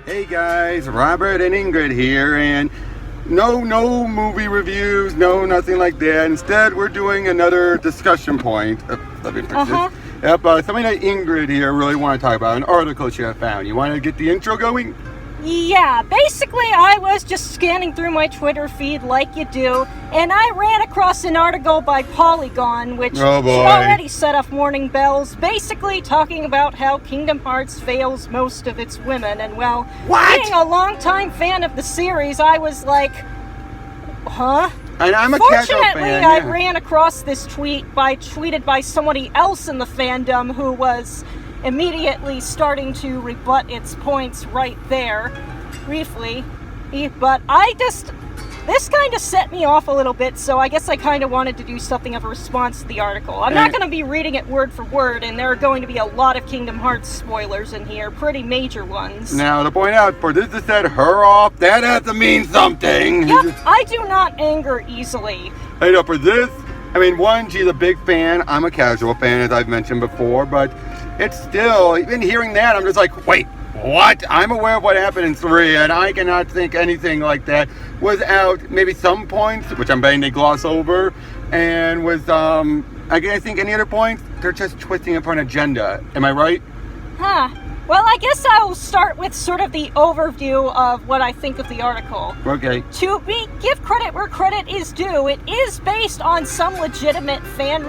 Hey guys, Robert and Ingrid here, and no movie reviews, nothing like that. Instead, we're doing another discussion point. Let me fix this. Yep, something that Ingrid here really want to talk about, an article she had found. You want to get the intro going? Yeah, basically I was just scanning through my Twitter feed like you do, and I ran across an article by Polygon, which should already set off warning bells, basically talking about how Kingdom Hearts fails most of its women, and well, being a longtime fan of the series, I was like, huh? And I'm a casual fan. Fortunately, I ran across this tweeted by somebody else in the fandom who was immediately starting to rebut its points right there, briefly. But this kind of set me off a little bit, so I guess I kind of wanted to do something of a response to the article. I'm not going to be reading it word for word, and there are going to be a lot of Kingdom Hearts spoilers in here, pretty major ones. Now, to point out, for this to set her off, that has to mean something. Yep, I do not anger easily. I know, for this, I mean, one, she's a big fan. I'm a casual fan, as I've mentioned before, but it's still, even hearing that, I'm just like, wait, what? I'm aware of what happened in 3, and I cannot think anything like that without maybe some points, which I'm betting they gloss over, and with, I think any other points, they're just twisting it for an agenda. Am I right? Huh. Well, I guess I'll start with sort of the overview of what I think of the article. Okay. Give credit where credit is due, it is based on some legitimate fan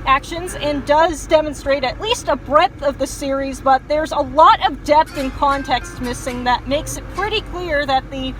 actions and does demonstrate at least a breadth of the series, but there's a lot of depth and context missing that makes it pretty clear that the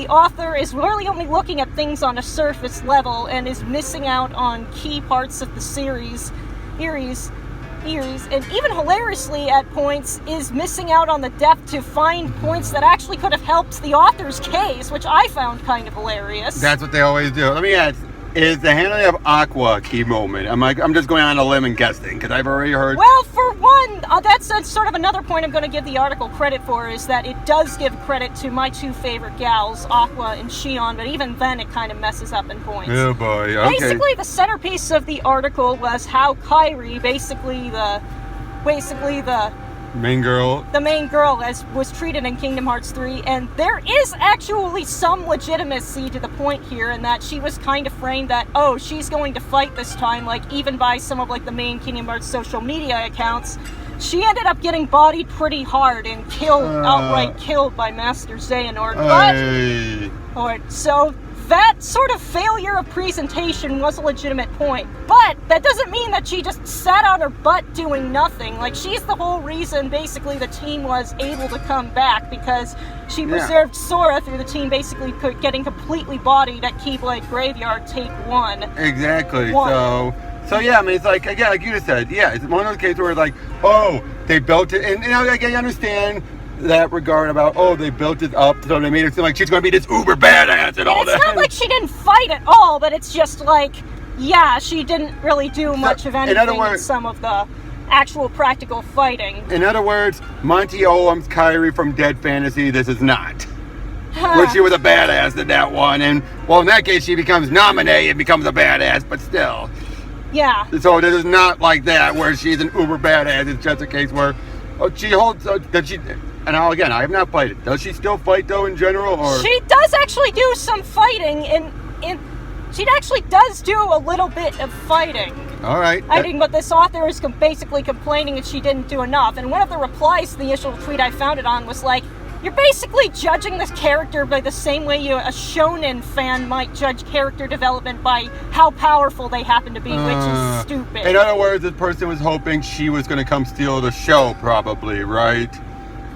author is really only looking at things on a surface level and is missing out on key parts of the series, and even hilariously at points is missing out on the depth to find points that actually could have helped the author's case, which I found kind of hilarious. That's what they always do. Let me ask, is the handling of Aqua a key moment? I'm just going on a limb and guessing, because I've already heard... Well, for one, that's sort of another point I'm going to give the article credit for, is that it does give credit to my two favorite gals, Aqua and Shion, but even then it kind of messes up in points. Oh boy, okay. Basically, the centerpiece of the article was how Kairi, basically the main girl was treated in Kingdom Hearts 3, and there is actually some legitimacy to the point here in that she was kind of framed that, oh, she's going to fight this time, like even by some of like the main Kingdom Hearts social media accounts. She ended up getting bodied pretty hard and outright killed by Master Xehanort. So that sort of failure of presentation was a legitimate point, but that doesn't mean that she just sat on her butt doing nothing. Like, she's the whole reason, basically, the team was able to come back, because she preserved Sora through the team basically getting completely bodied at Keyblade Graveyard Take 1. Exactly. So yeah, I mean, it's like, again, like you just said, yeah, it's one of those cases where it's like, oh, they built it, and I understand that regard about, oh, they built it up so they made it seem like she's going to be this uber badass and all that. It's not like she didn't fight at all, but it's just like, yeah, she didn't really do much of anything in some of the actual practical fighting. In other words, Monty Olam's Kairi from Dead Fantasy, this is not. Where she was a badass in that one, and, well, in that case, she becomes Naminé and becomes a badass, but still. Yeah. So this is not like that, where she's an uber badass. It's just a case where, she holds, and again, I have not played it. Does she still fight, though, in general? Or? She does actually do some fighting, and she actually does do a little bit of fighting. All right. I think, but this author is basically complaining that she didn't do enough. And one of the replies to the initial tweet I found it on was like, you're basically judging this character by the same way a shonen fan might judge character development by how powerful they happen to be, which is stupid. In other words, this person was hoping she was going to come steal the show, probably, right?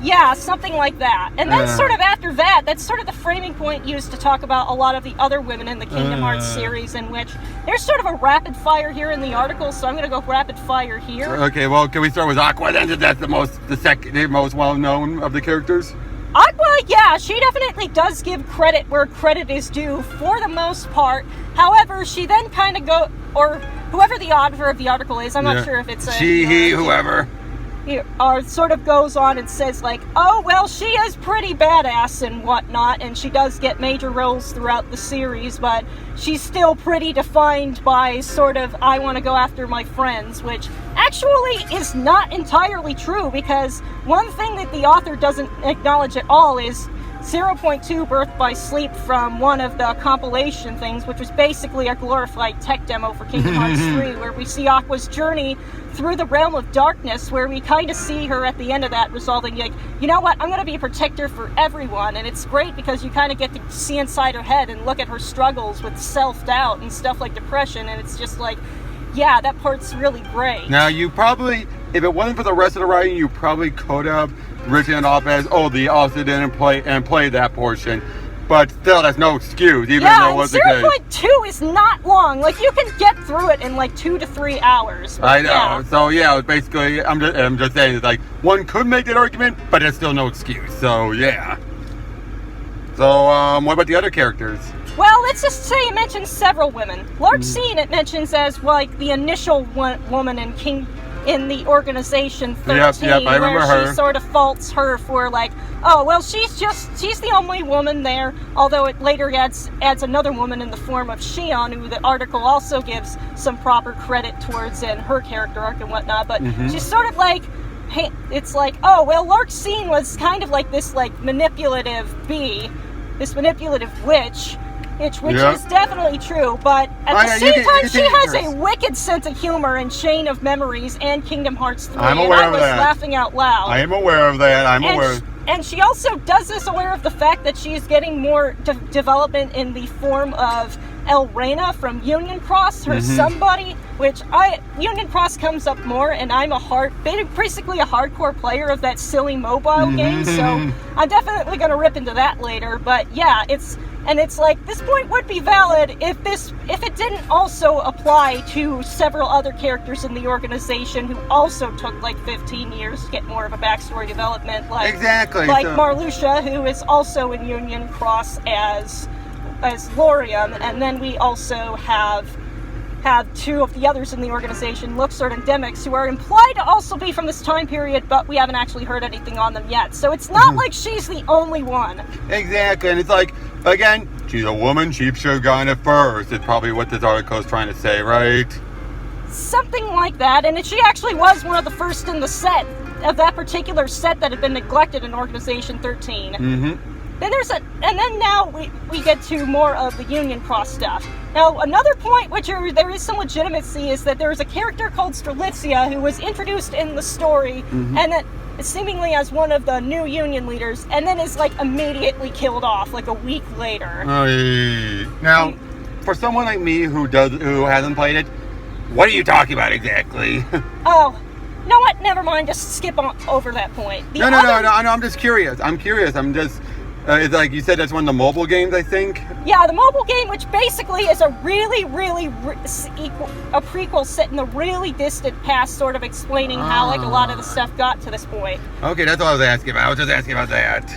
Yeah, something like that. And then sort of after that, that's sort of the framing point used to talk about a lot of the other women in the Kingdom Hearts series, in which there's sort of a rapid fire here in the article, so I'm going to go rapid fire here. Okay, well, can we start with Aqua then? That's the most well-known of the characters? Aqua, yeah, she definitely does give credit where credit is due for the most part. However, she then kind of or whoever the author of the article is, I'm not sure if it's he, whoever. sort of goes on and says like, oh, well, she is pretty badass and whatnot, and she does get major roles throughout the series, but she's still pretty defined by sort of, I want to go after my friends, which actually is not entirely true, because one thing that the author doesn't acknowledge at all is 0.2 Birth by Sleep from one of the compilation things, which was basically a glorified tech demo for Kingdom Hearts 3, where we see Aqua's journey through the realm of darkness, where we kind of see her at the end of that resolving, like, you know what, I'm going to be a protector for everyone, and it's great because you kind of get to see inside her head and look at her struggles with self-doubt and stuff like depression, and it's just like, yeah, that part's really great. Now, you probably, if it wasn't for the rest of the writing, you probably could have written it off as, oh, the author didn't play that portion. But still, that's no excuse, even though it was the case. 0.2 is not long. Like, you can get through it in like 2 to 3 hours. I know. Yeah. So yeah, basically, I'm just saying, it's like, one could make that argument, but it's still no excuse. So yeah. So what about the other characters? Well, let's just say it mentions several women. Larxene it mentions as like the initial woman in the organization 13, yep, I remember where her. She sort of faults her for like, oh, well, she's the only woman there, although it later adds another woman in the form of Shion, who the article also gives some proper credit towards in her character arc and whatnot, but she's sort of like, hey, it's like, oh, well, Larxene was kind of like this like manipulative witch, which is definitely true, but at the same time, she has a wicked sense of humor and Chain of Memories and Kingdom Hearts 3, I'm aware and I of was that. laughing out loud. I am aware of that. I'm aware. And she also does this aware of the fact that she is getting more development in the form of El Reina from Union Cross, her somebody, which Union Cross comes up more, and I'm basically a hardcore player of that silly mobile game, so I'm definitely going to rip into that later, but yeah, it's like, this point would be valid if it didn't also apply to several other characters in the organization who also took like 15 years to get more of a backstory development, like Marluxia, who is also in Union Cross as Laurium, and then we also have two of the others in the organization, Luxord and Demix, who are implied to also be from this time period, but we haven't actually heard anything on them yet. So it's not like she's the only one. Exactly, and it's like, again, she's a woman, she should have gone it first. It's probably what this article is trying to say, right? Then like that, and she actually was one of the first in the set, of that particular set that had been neglected in Organization 13. And then now we get to more of the Union Cross stuff. Now, another point which there is some legitimacy is that there is a character called Strelitzia who was introduced in the story, and that seemingly as one of the new Union leaders, and then is like immediately killed off like a week later. Now, for someone like me who hasn't played it, what are you talking about exactly? Oh, you know what? Never mind. Just skip over that point. No. I'm just curious. I'm just. It's like you said, that's one of the mobile games, I think? Yeah, the mobile game, which basically is a prequel set in the really distant past, sort of explaining how, like, a lot of the stuff got to this point. Okay, that's what I was asking about. I was just asking about that.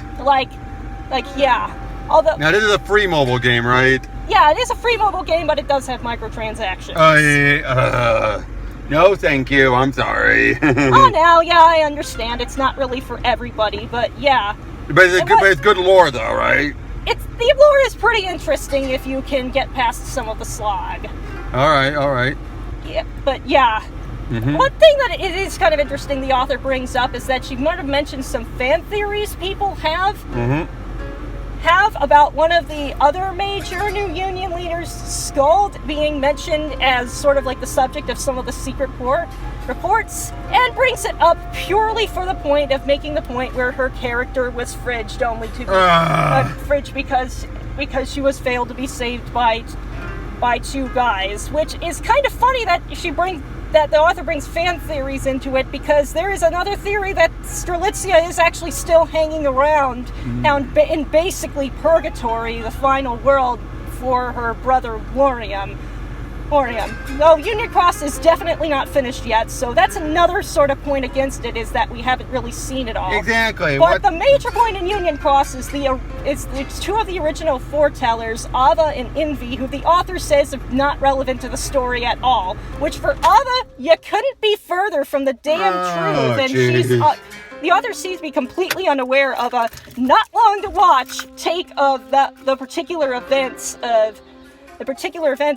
Yeah. Although, now, this is a free mobile game, right? Yeah, it is a free mobile game, but it does have microtransactions. No, thank you. I'm sorry. Oh, no, yeah, I understand. It's not really for everybody, but yeah. But it's good lore, though, right? The lore is pretty interesting if you can get past some of the slog. All right. Yeah, but yeah. One thing that it is kind of interesting the author brings up is that she might have mentioned some fan theories people have about one of the other major new Union leaders, Skuld, being mentioned as sort of like the subject of some of the secret reports, and brings it up purely for the point of making the point where her character was fridged only to be fridged because she was failed to be saved by two guys, which is kind of funny that that the author brings fan theories into it, because there is another theory that Strelitzia is actually still hanging around in basically purgatory, the final world, for her brother Laurium, Orion. Though Union Cross is definitely not finished yet, so that's another sort of point against it, is that we haven't really seen it all. Exactly. But the major point in Union Cross is it's two of the original foretellers, Ava and Envy, who the author says are not relevant to the story at all. Which for Ava, you couldn't be further from the damn truth, and she's... the author seems to be completely unaware of a not long to watch take of the particular events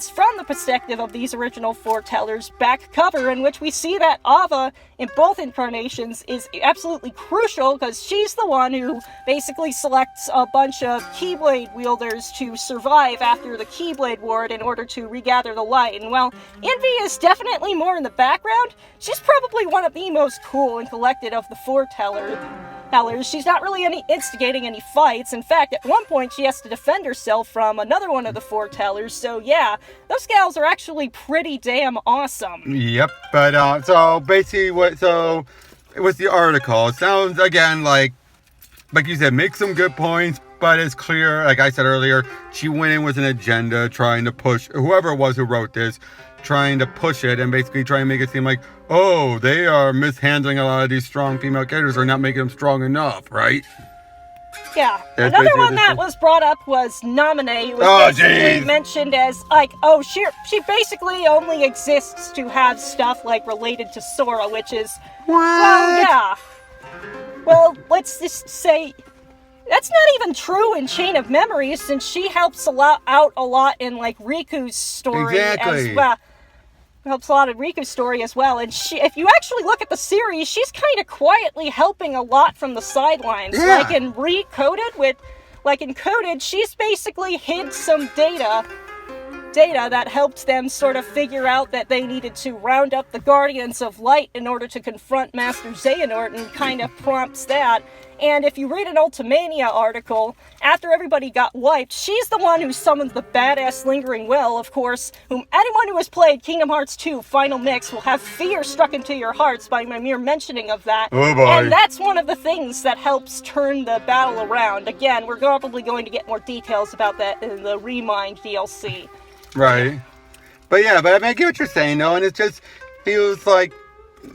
from the perspective of these original foretellers back cover, in which we see that Ava in both incarnations is absolutely crucial, because she's the one who basically selects a bunch of Keyblade wielders to survive after the Keyblade Ward in order to regather the light. And while Envy is definitely more in the background, she's probably one of the most cool and collected of the foretellers. She's not really instigating any fights. In fact, at one point she has to defend herself from another one of the foretellers. So yeah, those gals are actually pretty damn awesome. Yep, but so basically so it was the article. It sounds again like you said, make some good points, but it's clear, like I said earlier, she went in with an agenda trying to push whoever it was who wrote this, trying to push it and basically trying to make it seem like, oh, they are mishandling a lot of these strong female characters, or not making them strong enough, right? Yeah. Another one that was brought up was Nominee, who was basically mentioned as, like, oh, she basically only exists to have stuff, like, related to Sora, which is... What? Well, yeah. Well, let's just say... That's not even true in Chain of Memories, since she helps out a lot in, like, Riku's story as well. Helps a lot in Riku's story as well, and if you actually look at the series, she's kind of quietly helping a lot from the sidelines. Yeah. Like in Coded, she's basically hid some data that helped them sort of figure out that they needed to round up the Guardians of Light in order to confront Master Xehanort, and kind of prompts that. And if you read an Ultimania article, after everybody got wiped, she's the one who summons the badass Lingering Will, of course, whom anyone who has played Kingdom Hearts 2 Final Mix will have fear struck into your hearts by my mere mentioning of that. Oh boy. And that's one of the things that helps turn the battle around. Again, we're probably going to get more details about that in the Remind DLC. Right. But yeah, I get what you're saying, though, and it just feels like,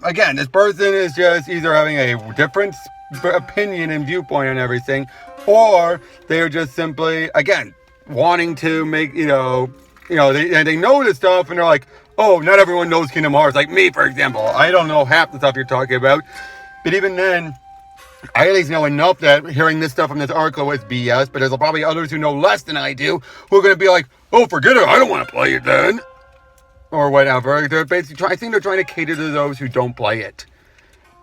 again, this person is just either having a different opinion and viewpoint on everything, or they're just simply, again, wanting to make, they know this stuff, and they're like, oh, not everyone knows Kingdom Hearts. Like me, for example. I don't know half the stuff you're talking about, but even then, I at least know enough that hearing this stuff from this article is BS, but there's probably others who know less than I do who are going to be like, oh, forget it, I don't want to play it then. Or whatever. They're basically I think they're trying to cater to those who don't play it.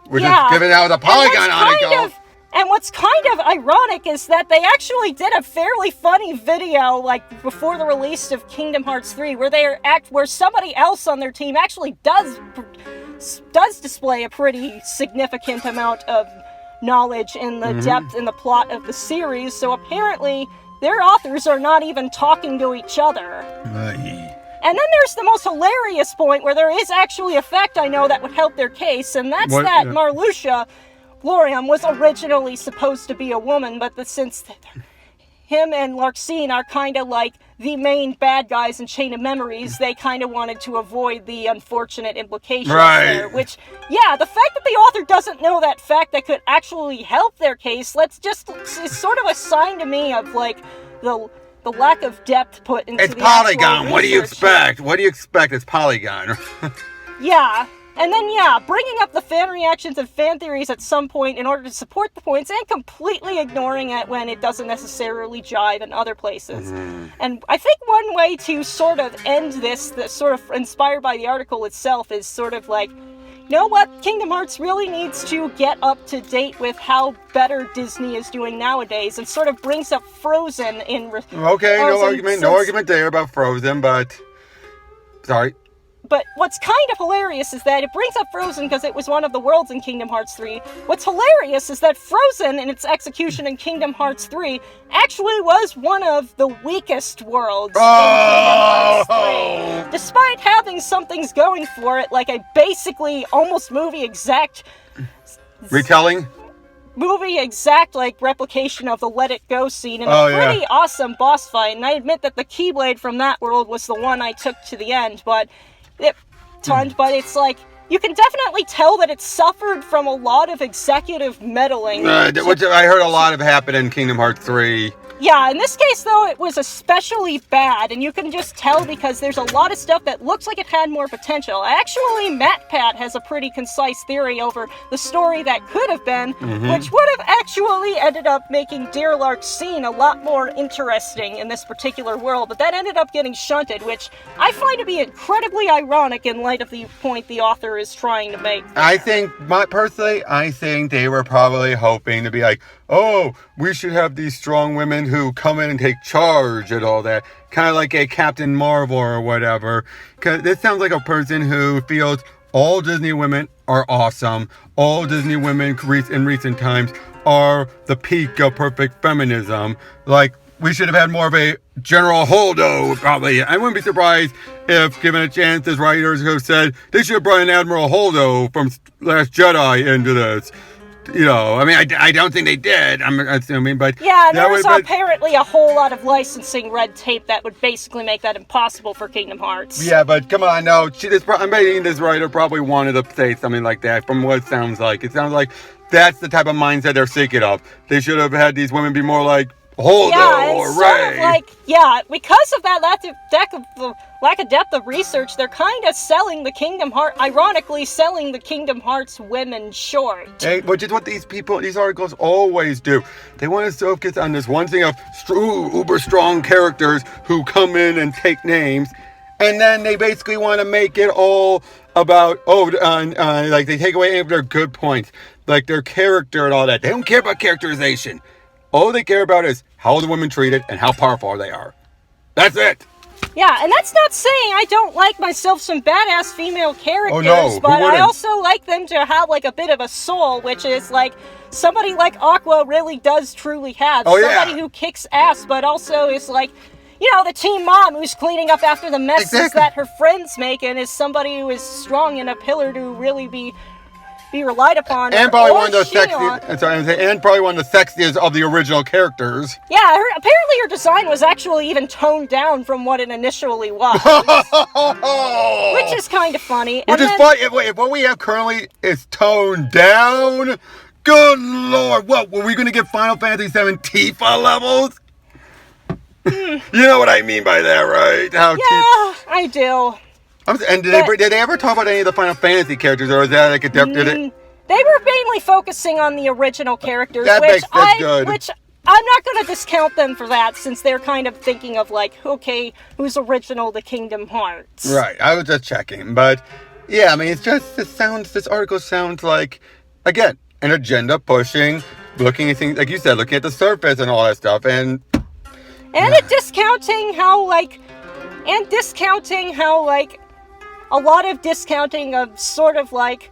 We're just giving out the Polygon article. And what's kind of ironic is that they actually did a fairly funny video, like, before the release of Kingdom Hearts 3, where somebody else on their team actually does display a pretty significant amount of knowledge in the depth in the plot of the series, so apparently their authors are not even talking to each other. And then there's the most hilarious point where there is actually a fact I know that would help their case, and that's Marluxia Glorium was originally supposed to be a woman, but since him and Larxene are kind of like the main bad guys in Chain of Memories, they kind of wanted to avoid the unfortunate implications there. Which, yeah, the fact that the author doesn't know that fact that could actually help their case, is sort of a sign to me of, like, the lack of depth put into the Polygon. What do you research. expect? What do you expect? It's Polygon. Yeah. And then, bringing up the fan reactions and fan theories at some point in order to support the points, and completely ignoring it when it doesn't necessarily jive in other places. And I think one way to sort of end this, that's sort of inspired by the article itself, is sort of like, you know what? Kingdom Hearts really needs to get up to date with how better Disney is doing nowadays, and sort of brings up Frozen in... Okay, no argument there about Frozen, but... Sorry. But what's kind of hilarious is that it brings up Frozen because it was one of the worlds in Kingdom Hearts 3. What's hilarious is that Frozen, in its execution in Kingdom Hearts 3, actually was one of the weakest worlds in Kingdom Hearts 3. Despite having some things going for it, like a basically almost movie exact... Retelling? movie exact like replication of the Let It Go scene in Oh, a yeah. pretty awesome boss fight. And I admit that the Keyblade from that world was the one I took to the end, but it's like you can definitely tell that it suffered from a lot of executive meddling. Which I heard a lot of happen in Kingdom Hearts 3. Yeah, in this case, though, it was especially bad, and you can just tell because there's a lot of stuff that looks like it had more potential. Actually, MatPat has a pretty concise theory over the story that could have been, which would have actually ended up making Deerlark's scene a lot more interesting in this particular world, but that ended up getting shunted, which I find to be incredibly ironic in light of the point the author is trying to make. I think they were probably hoping to be like, oh, we should have these strong women who come in and take charge and all that. Kind of like a Captain Marvel or whatever. Because this sounds like a person who feels all Disney women are awesome. All Disney women in recent times are the peak of perfect feminism. Like, we should have had more of a General Holdo, probably. I wouldn't be surprised if, given a chance, as writers have said, they should have brought in Admiral Holdo from Last Jedi into this. You know, I mean, I don't think they did, I'm assuming, but... Yeah, there was apparently a whole lot of licensing red tape that would basically make that impossible for Kingdom Hearts. Yeah, but come on, no, I'm betting this writer probably wanted to say something like that, from what it sounds like. It sounds like that's the type of mindset they're seeking of. They should have had these women be more like Holdo or Ray. Because of that lack of depth of research, they're kind of selling the Kingdom Hearts, ironically selling the Kingdom Hearts women short. Hey, which is what these articles always do. They want to focus on this one thing of uber strong characters who come in and take names, and then they basically want to make it all about, like they take away any of their good points, like their character and all that. They don't care about characterization. All they care about is how the women treated and how powerful they are. That's it. Yeah, and that's not saying I don't like myself some badass female characters, but I also like them to have like a bit of a soul, which is like somebody like Aqua really does truly have. Somebody who kicks ass, but also is like, you know, the teen mom who's cleaning up after the messes that her friends make, and is somebody who is strong and a pillar to really be relied upon. And probably one of the sexiest of the original characters. Yeah, apparently her design was actually even toned down from what it initially was. Which is kind of funny. Which is funny. If what we have currently is toned down, good lord, what, were we going to get Final Fantasy VII Tifa levels? You know what I mean by that, right? I do. And did they ever talk about any of the Final Fantasy characters, or is that like a different... They were mainly focusing on the original characters, which I'm not going to discount them for that, since they're kind of thinking of like, okay, who's original to Kingdom Hearts? Right, I was just checking, but yeah, I mean, this article sounds like, again, an agenda pushing, looking at things, like you said, looking at the surface and all that stuff, and discounting how a lot of discounting of sort of like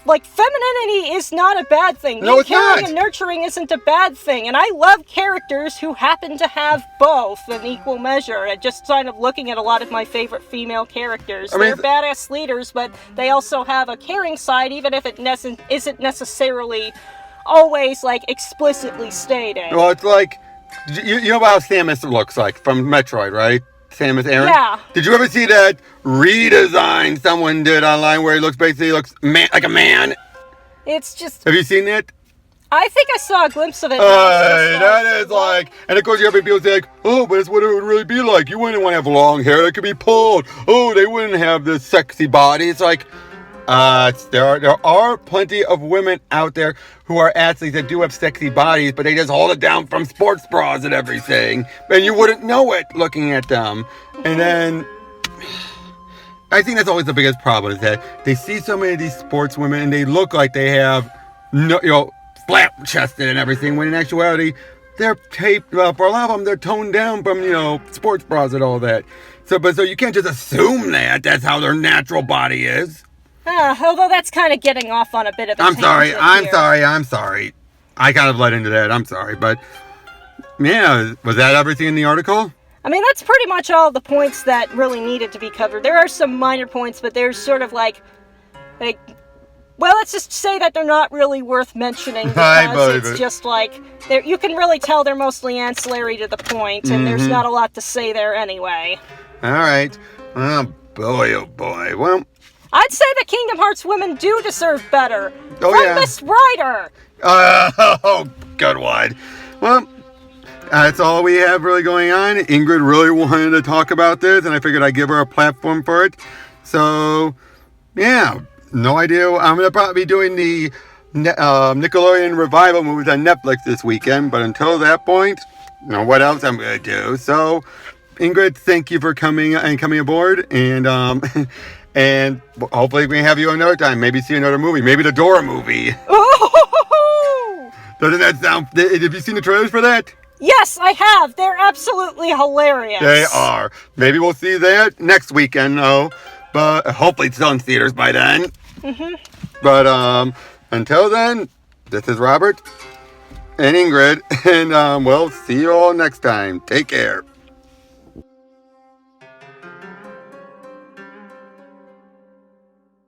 femininity is not a bad thing. No, it's not. Caring and nurturing isn't a bad thing. And I love characters who happen to have both in equal measure. And just kind of looking at a lot of my favorite female characters. They're badass leaders, but they also have a caring side, even if it isn't necessarily always like explicitly stated. Well, it's like, you know how Samus looks like from Metroid, right? Samus Aran? Yeah. Did you ever see that redesign someone did online where he looks like a man? It's just... Have you seen it? I think I saw a glimpse of it. That is like... And of course you have people say like, oh, but it's what it would really be like. You wouldn't want to have long hair that could be pulled. Oh, they wouldn't have this sexy body. It's like... there are plenty of women out there who are athletes that do have sexy bodies, but they just hold it down from sports bras and everything, and you wouldn't know it looking at them. And then I think that's always the biggest problem, is that they see so many of these sports women and they look like they have flat chested and everything, when in actuality they're taped up. For a lot of them, they're toned down from sports bras and all that. So you can't just assume that that's how their natural body is. Although that's kind of getting off on a bit of a tangent I'm sorry. I kind of led into that. I'm sorry. But, yeah, was that everything in the article? I mean, that's pretty much all the points that really needed to be covered. There are some minor points, but there's sort of like Well, let's just say that they're not really worth mentioning I because believe it's it. just like you can really tell they're mostly ancillary to the point, and there's not a lot to say there anyway. All right. Oh boy. Well, I'd say the Kingdom Hearts women do deserve better. Oh, From yeah. this writer. oh, good one. Well, that's all we have really going on. Ingrid really wanted to talk about this, and I figured I'd give her a platform for it. So, yeah, no idea. I'm going to probably be doing the Nickelodeon revival movies on Netflix this weekend, but until that point, what else I'm going to do. So, Ingrid, thank you for coming aboard, and and hopefully we can have you another time. Maybe see another movie, maybe the Dora movie. Ooh! Doesn't that sound? Have you seen the trailers for that? Yes, I have. They're absolutely hilarious. They are. Maybe we'll see that next weekend, though. But hopefully it's still in theaters by then. But until then, this is Robert and Ingrid, and we'll see you all next time. Take care.